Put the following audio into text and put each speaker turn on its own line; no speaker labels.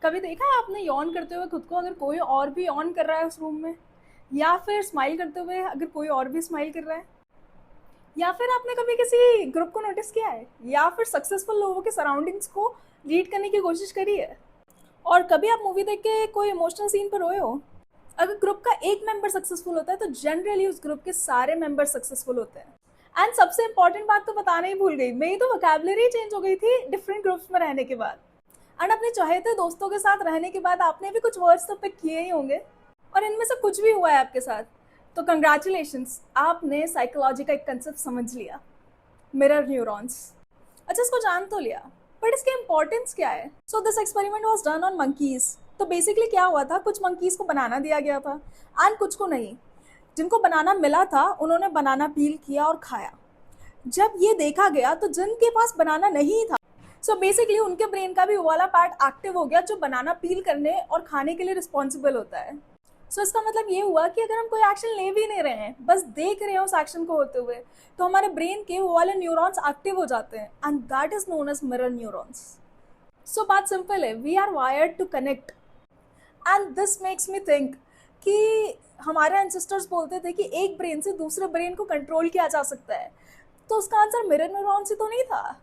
कभी देखा है आपने यॉन करते हुए खुद को, अगर कोई और भी ऑन कर रहा है उस रूम में, या फिर स्माइल करते हुए अगर कोई और भी स्माइल कर रहा है, या फिर आपने कभी किसी ग्रुप को नोटिस किया है, या फिर सक्सेसफुल लोगों के सराउंडिंग्स को रीड करने की कोशिश करी है? और कभी आप मूवी देख के कोई इमोशनल सीन पर रोए हो? अगर ग्रुप का एक मेंबर सक्सेसफुल होता है तो जनरली उस ग्रुप के सारे मेंबर सक्सेसफुल होते हैं। एंड सबसे इंपॉर्टेंट बात तो बताना ही भूल गई, मेरी तो वोकैबुलरी चेंज हो गई थी डिफरेंट ग्रुप्स में रहने के बाद। एंड अपने चहेते दोस्तों के साथ रहने के बाद आपने भी कुछ वर्ड्स तो पिक किए ही होंगे, और इनमें से कुछ भी हुआ है आपके साथ, तो कंग्रेचुलेशंस, आपने साइकोलॉजी का एक कंसेप्ट समझ लिया, मिरर न्यूरॉन्स। अच्छा, इसको जान तो लिया, बट इसकी इंपॉर्टेंस क्या है? So this experiment was done on monkeys. तो बेसिकली क्या हुआ था, कुछ मंकीज को बनाना दिया गया था एंड कुछ को नहीं। जिनको बनाना मिला था उन्होंने बनाना पील किया और खाया। जब ये देखा गया तो जिनके पास बनाना नहीं था, सो बेसिकली उनके ब्रेन का भी वो वाला पार्ट एक्टिव हो गया जो बनाना पील करने और खाने के लिए रिस्पॉन्सिबल होता है। सो इसका मतलब ये हुआ कि अगर हम कोई एक्शन ले भी नहीं रहे हैं, बस देख रहे हैं उस एक्शन को होते हुए, तो हमारे ब्रेन के वो वाले न्यूरॉन्स एक्टिव हो जाते हैं and that is known as mirror neurons. So बात सिंपल है, we are wired to connect. And this makes me think कि हमारे एंसेस्टर्स बोलते थे कि एक ब्रेन से दूसरे ब्रेन को कंट्रोल किया जा सकता है, तो उसका आंसर मिरर न्यूरॉन से तो नहीं था।